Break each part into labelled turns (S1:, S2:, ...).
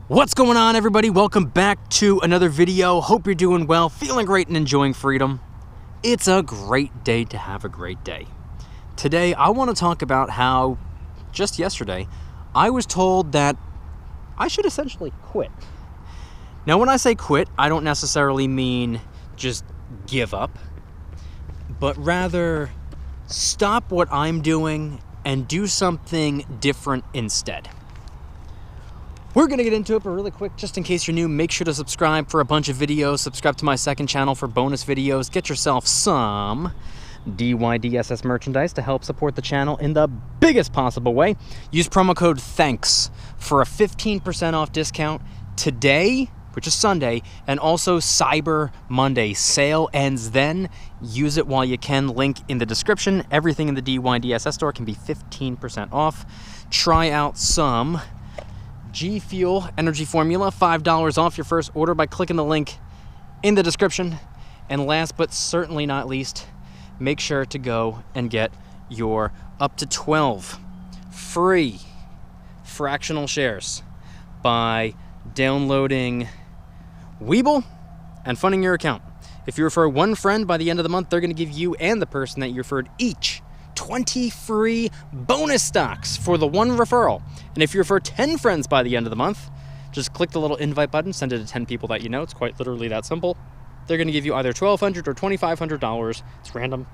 S1: What's going on, everybody? Welcome back to another video. Hope you're doing well, feeling great, and enjoying freedom. It's a great day to have a great day. Today, I want to talk about how, just yesterday, I was told that I should essentially quit. Now, when I say quit, I don't necessarily mean just give up, but rather stop what I'm doing and do something different instead. We're going to get into it, but really quick, just in case you're new, make sure to subscribe for a bunch of videos. Subscribe to my second channel for bonus videos. Get yourself some DYDSS merchandise to help support the channel in the biggest possible way. Use promo code THANKS for a 15% off discount today, which is Sunday, and also Cyber Monday. Sale ends then. Use it while you can. Link in the description. Everything in the DYDSS store can be 15% off. Try out some G Fuel Energy Formula, $5 off your first order by clicking the link in the description. And last but certainly not least, make sure to go and get your up to 12 free fractional shares by downloading Webull and funding your account. If you refer one friend by the end of the month, they're going to give you and the person that you referred each 20 free bonus stocks for the one referral. And if you refer 10 friends by the end of the month, just click the little invite button, send it to 10 people that you know. It's quite literally that simple. They're going to give you either $1,200 or $2,500, it's random,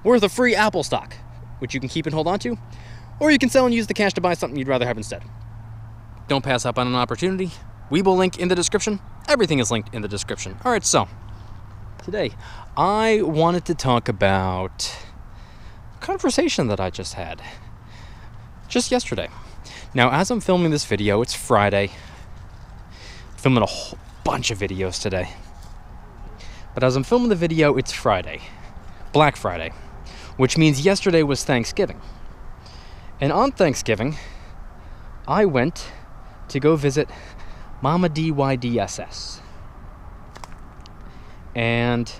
S1: worth of free Apple stock, which you can keep and hold on to, or you can sell and use the cash to buy something you'd rather have instead. Don't pass up on an opportunity. Webull link in the description. Everything is linked in the description. All right, so today I wanted to talk about conversation that I just had just yesterday. Now, as I'm filming this video, it's Friday. I'm filming a whole bunch of videos today. But as I'm filming the video, it's Friday, Black Friday, which means yesterday was Thanksgiving. And on Thanksgiving, I went to go visit Mama DYDSS. And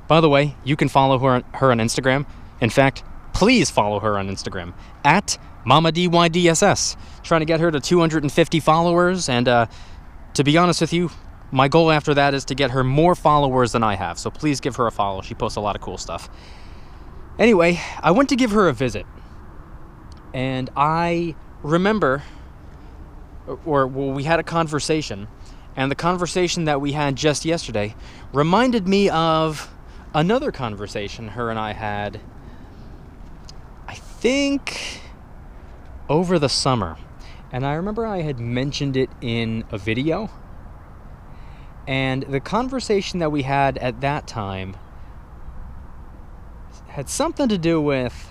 S1: by the way, you can follow her on Instagram. In fact, please follow her on Instagram at Mama DYDSS. Trying to get her to 250 followers, and to be honest with you, my goal after that is to get her more followers than I have. So please give her a follow. She posts a lot of cool stuff. Anyway, I went to give her a visit, and I remember, we had a conversation, and the conversation that we had just yesterday reminded me of another conversation her and I had, I think, over the summer. And I remember I had mentioned it in a video, and the conversation that we had at that time had something to do with,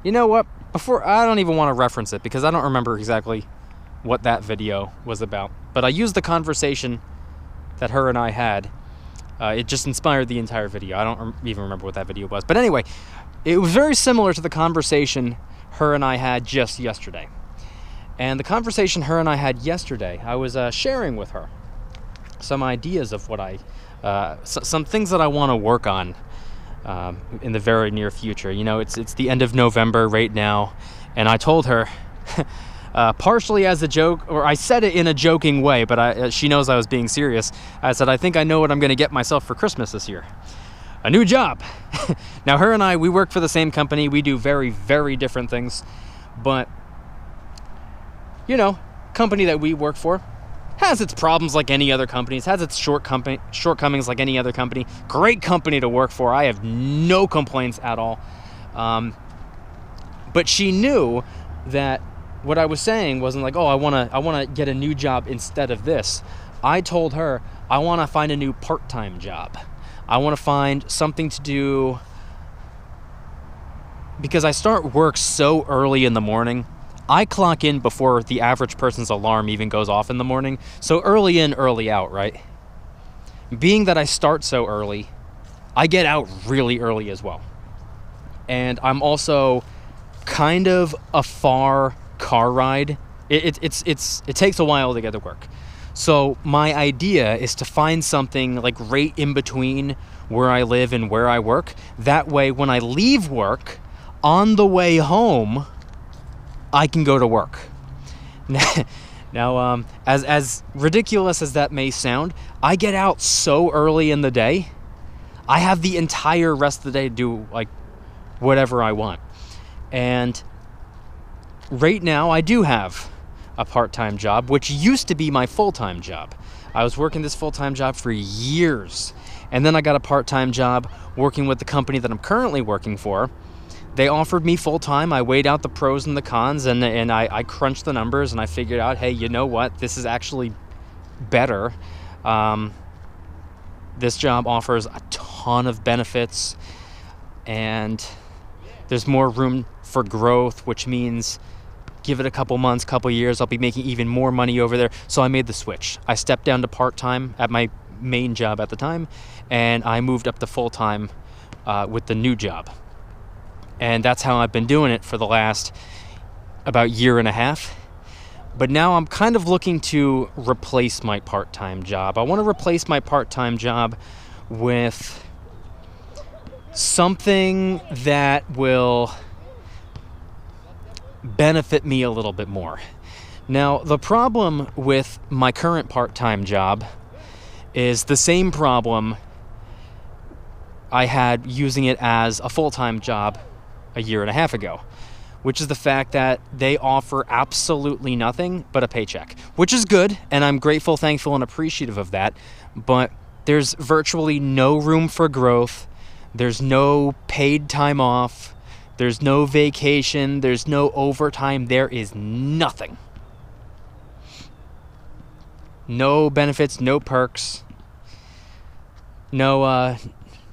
S1: you know what, I don't even want to reference it because I don't remember exactly what that video was about, but I used the conversation that her and I had. It just inspired the entire video. I don't even remember what that video was. But anyway, it was very similar to the conversation her and I had just yesterday. And the conversation her and I had yesterday, I was sharing with her some ideas of what some things that I want to work on in the very near future. You know, it's the end of November right now, and I told her, partially as a joke, or I said it in a joking way, but she knows I was being serious. I said, I think I know what I'm going to get myself for Christmas this year. A new job. Now, her and I, we work for the same company. We do very, very different things. But, you know, company that we work for has its problems like any other company. It has its shortcomings like any other company. Great company to work for. I have no complaints at all. But she knew that what I was saying wasn't like, oh, I want to get a new job instead of this. I told her I want to find a new part-time job. I want to find something to do because I start work so early in the morning. I clock in before the average person's alarm even goes off in the morning. So early in, early out, right? Being that I start so early, I get out really early as well. And I'm also kind of a far car ride. It takes a while to get to work. So my idea is to find something like right in between where I live and where I work. That way, when I leave work, on the way home, I can go to work. Now, as ridiculous as that may sound, I get out so early in the day. I have the entire rest of the day to do like whatever I want. And right now I do have a part-time job, which used to be my full-time job. I was working this full-time job for years. And then I got a part-time job working with the company that I'm currently working for. They offered me full-time. I weighed out the pros and the cons, and I crunched the numbers, and I figured out, hey, you know what? This is actually better. This job offers a ton of benefits, and there's more room for growth, which means give it a couple months, couple years, I'll be making even more money over there. So I made the switch. I stepped down to part-time at my main job at the time, and I moved up to full-time with the new job. And that's how I've been doing it for the last about year and a half. But now I'm kind of looking to replace my part-time job. I want to replace my part-time job with something that will benefit me a little bit more. Now, the problem with my current part-time job is the same problem I had using it as a full-time job a year and a half ago, which is the fact that they offer absolutely nothing but a paycheck, which is good, and I'm grateful, thankful, and appreciative of that, but there's virtually no room for growth. There's no paid time off. There's no vacation. There's no overtime. There is nothing. No benefits, no perks, no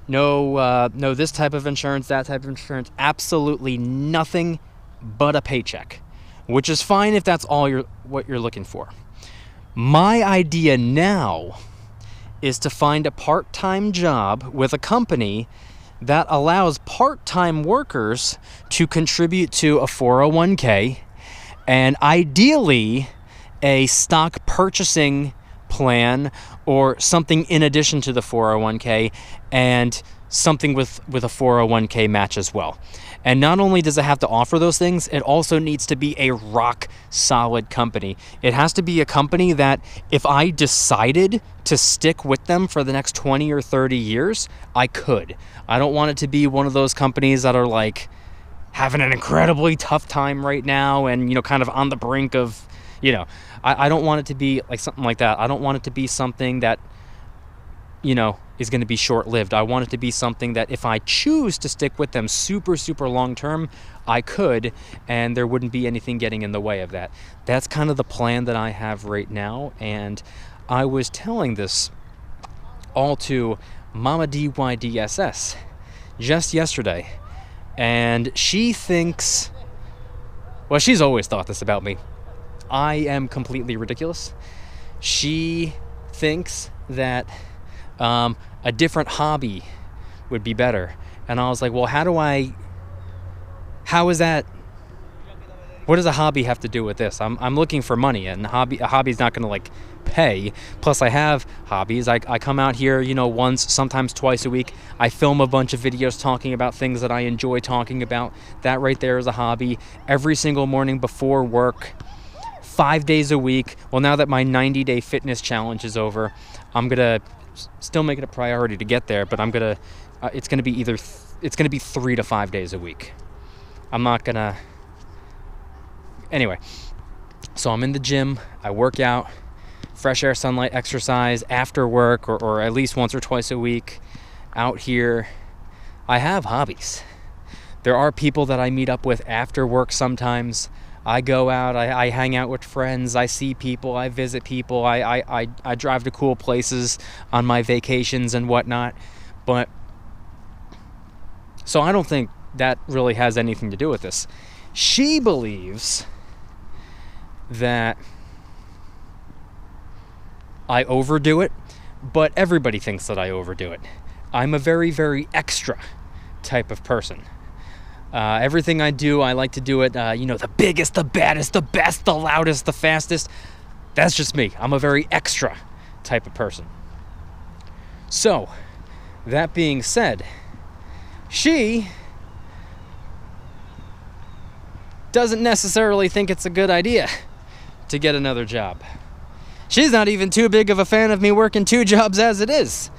S1: this type of insurance, that type of insurance, absolutely nothing but a paycheck, which is fine if that's all what you're looking for. My idea now is to find a part-time job with a company that allows part-time workers to contribute to a 401k and ideally a stock purchasing plan or something in addition to the 401k and something with a 401k match as well. And not only does it have to offer those things, it also needs to be a rock solid company. It has to be a company that if I decided to stick with them for the next 20 or 30 years, I could. I don't want it to be one of those companies that are like having an incredibly tough time right now and, kind of on the brink of, I don't want it to be like something like that. I don't want it to be something that, is going to be short-lived. I want it to be something that if I choose to stick with them super, super long-term, I could, and there wouldn't be anything getting in the way of that. That's kind of the plan that I have right now, and I was telling this all to Mama DYDSS just yesterday, and she thinks, well, she's always thought this about me. I am completely ridiculous. She thinks that a different hobby would be better. And I was like, well, how is that? What does a hobby have to do with this? I'm looking for money, and a hobby's not going to pay. Plus I have hobbies. I come out here, once, sometimes twice a week. I film a bunch of videos talking about things that I enjoy talking about. That right there is a hobby. Every single morning before work, 5 days a week. Well, now that my 90-day fitness challenge is over, I'm going to still make it a priority to get there, but it's going to be it's going to be 3 to 5 days a week. I'm not going to, anyway, so I'm in the gym, I work out, fresh air, sunlight, exercise after work, or at least once or twice a week out here. I have hobbies. There are people that I meet up with after work sometimes. I go out, I hang out with friends, I see people, I visit people, I drive to cool places on my vacations and whatnot. But, so I don't think that really has anything to do with this. She believes that I overdo it, but everybody thinks that I overdo it. I'm a very, very extra type of person. Everything I do, I like to do it, the biggest, the baddest, the best, the loudest, the fastest. That's just me. I'm a very extra type of person. So, that being said, she doesn't necessarily think it's a good idea to get another job. She's not even too big of a fan of me working 2 jobs as it is.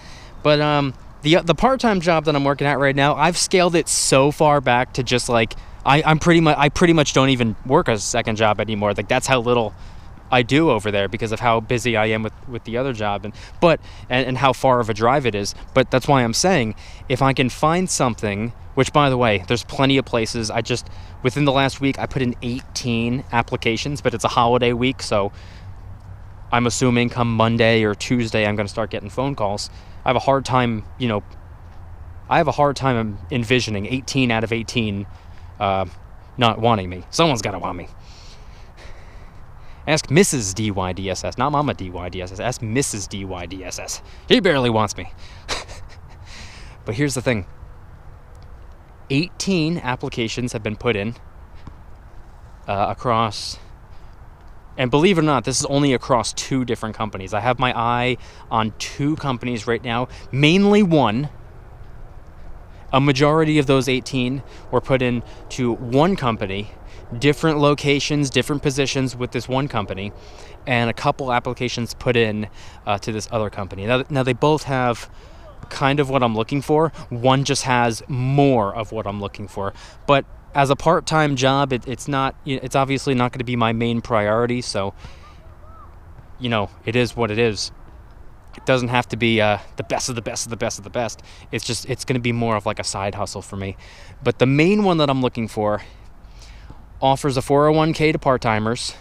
S1: But the part-time job that I'm working at right now, I've scaled it so far back to just like I pretty much don't even work a second job anymore. Like, that's how little I do over there because of how busy I am with the other job and how far of a drive it is. But that's why I'm saying, if I can find something, which, by the way, there's plenty of places. Within the last week, I put in 18 applications, but it's a holiday week, so I'm assuming come Monday or Tuesday, I'm going to start getting phone calls. I have a hard time envisioning 18 out of 18 not wanting me. Someone's got to want me. Ask Mrs. DYDSS, not Mama DYDSS. Ask Mrs. DYDSS. She barely wants me. But here's the thing. 18 applications have been put in across, and believe it or not, this is only across 2 different companies. I have my eye on 2 companies right now, mainly one. A majority of those 18 were put in to one company, different locations, different positions with this one company, and a couple applications put in to this other company. Now they both have kind of what I'm looking for. One just has more of what I'm looking for. But as a part-time job, it's obviously not going to be my main priority. So, it is what it is. It doesn't have to be the best of the best of the best of the best. It's going to be more of like a side hustle for me. But the main one that I'm looking for offers a 401k to part-timers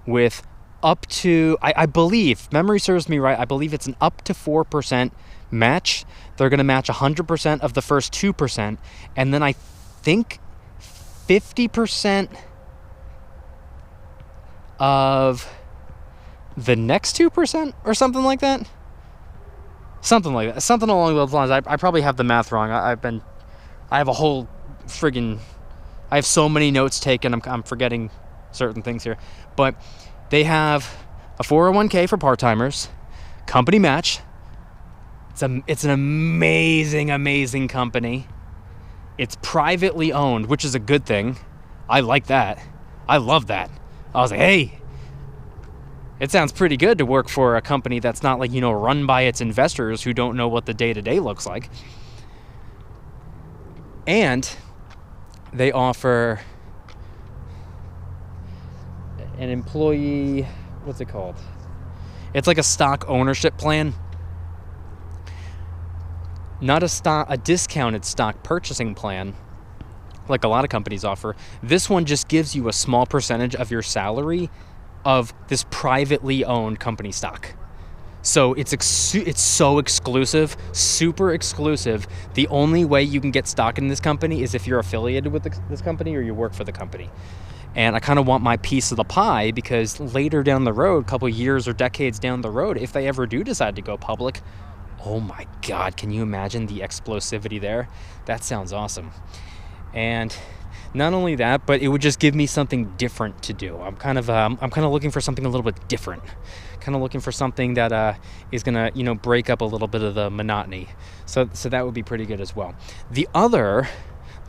S1: with up to, I believe, memory serves me right, I believe it's an up to 4% match. They're going to match 100% of the first 2%, and then I think 50% of the next 2% or something like that. Something along those lines. I probably have the math wrong. I have a whole friggin', I have so many notes taken, I'm forgetting certain things here. But they have a 401k for part-timers, company match. It's an amazing, amazing company. It's privately owned, which is a good thing. I like that. I love that. I was like, hey, it sounds pretty good to work for a company that's not like, run by its investors who don't know what the day-to-day looks like. And they offer an employee, what's it called? It's like a stock ownership plan. Not a discounted stock purchasing plan like a lot of companies offer. This one just gives you a small percentage of your salary of this privately owned company stock. So it's so exclusive, super exclusive. The only way you can get stock in this company is if you're affiliated with this company or you work for the company. And I kind of want my piece of the pie because later down the road, a couple years or decades down the road, if they ever do decide to go public, oh my God, can you imagine the explosivity there? That sounds awesome. And not only that, but it would just give me something different to do. I'm kind of looking for something a little bit different. Kind of looking for something that is gonna, break up a little bit of the monotony. So that would be pretty good as well. The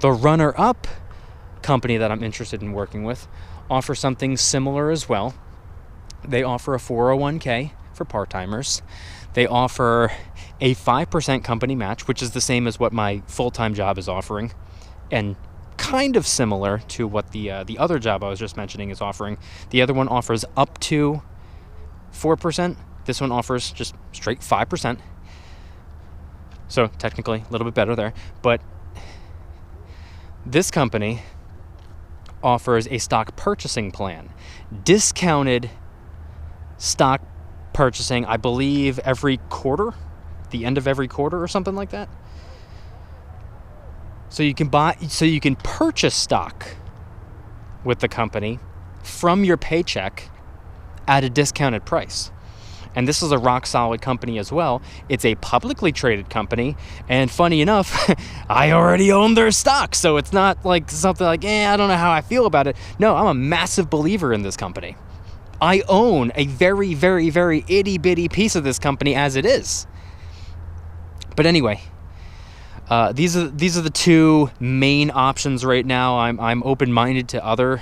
S1: runner-up company that I'm interested in working with offers something similar as well. They offer a 401k for part-timers. They offer a 5% company match, which is the same as what my full-time job is offering, and kind of similar to what the other job I was just mentioning is offering. The other one offers up to 4%. This one offers just straight 5%. So technically a little bit better there. But this company offers a stock purchasing plan. Discounted stock purchasing, I believe, every quarter, the end of every quarter or something like that. So you can purchase stock with the company from your paycheck at a discounted price. And this is a rock solid company as well. It's a publicly traded company, and funny enough, I already own their stock, so it's not like something like, I don't know how I feel about it. No, I'm a massive believer in this company. I own a very, very, very itty-bitty piece of this company as it is. But anyway, these are the two main options right now. I'm open-minded to other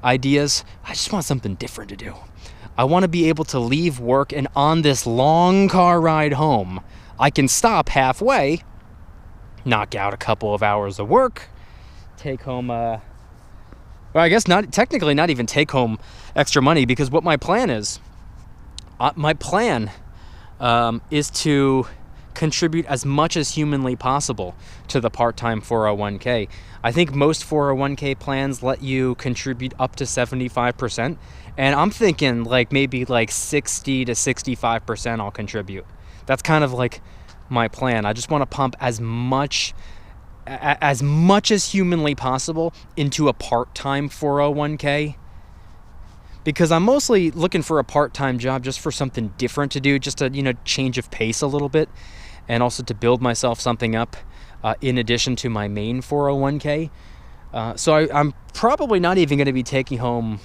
S1: ideas. I just want something different to do. I want to be able to leave work, and on this long car ride home, I can stop halfway, knock out a couple of hours of work, take home, well, I guess not even take home extra money, because what my plan is, is to contribute as much as humanly possible to the part-time 401k. I think most 401k plans let you contribute up to 75%, and I'm thinking like maybe like 60 to 65% I'll contribute. That's kind of like my plan. I just want to pump as much as humanly possible into a part-time 401k, because I'm mostly looking for a part-time job just for something different to do, just a change of pace a little bit, and also to build myself something up in addition to my main 401k. So I'm probably not even going to be taking home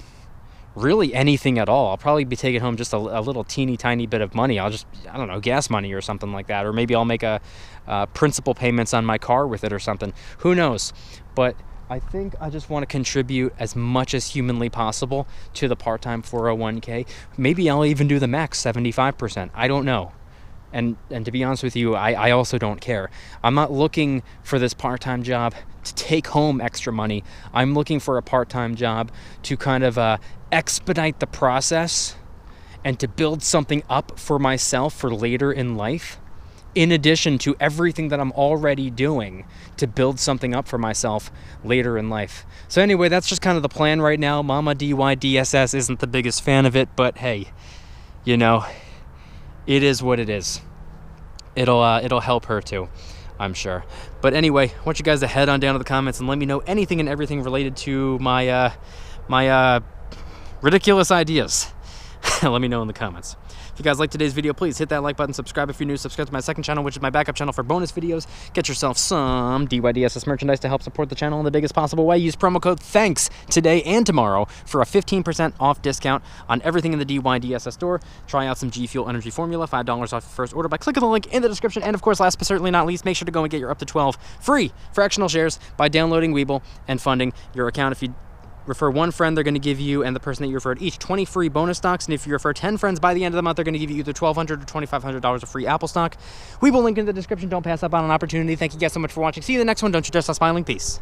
S1: really anything at all. I'll probably be taking home just a little teeny tiny bit of money. I don't know, gas money or something like that, or maybe I'll make a principal payments on my car with it or something. Who knows? But I think I just want to contribute as much as humanly possible to the part-time 401k. Maybe I'll even do the max 75%. I don't know. And to be honest with you, I also don't care. I'm not looking for this part-time job to take home extra money. I'm looking for a part-time job to kind of expedite the process and to build something up for myself for later in life, in addition to everything that I'm already doing to build something up for myself later in life. So anyway, that's just kind of the plan right now. Mama DYDSS isn't the biggest fan of it, but hey, it is what it is. It'll help her too, I'm sure. But anyway, I want you guys to head on down to the comments and let me know anything and everything related to my ridiculous ideas. Let me know in the comments. If you guys like today's video, please hit that like button, subscribe if you're new, subscribe to my second channel, which is my backup channel for bonus videos. Get yourself some DYDSS merchandise to help support the channel in the biggest possible way. Use promo code THANKS today and tomorrow for a 15% off discount on everything in the DYDSS store. Try out some G Fuel Energy Formula, $5 off your first order by clicking the link in the description. And of course, last but certainly not least, make sure to go and get your up to 12 free fractional shares by downloading Webull and funding your account. If you refer one friend, they're going to give you and the person that you referred each 20 free bonus stocks. And if you refer 10 friends by the end of the month, they're going to give you either $1,200 or $2,500 of free Apple stock. We will link in the description. Don't pass up on an opportunity. Thank you guys so much for watching. See you in the next one. Don't you dare stop smiling. Peace.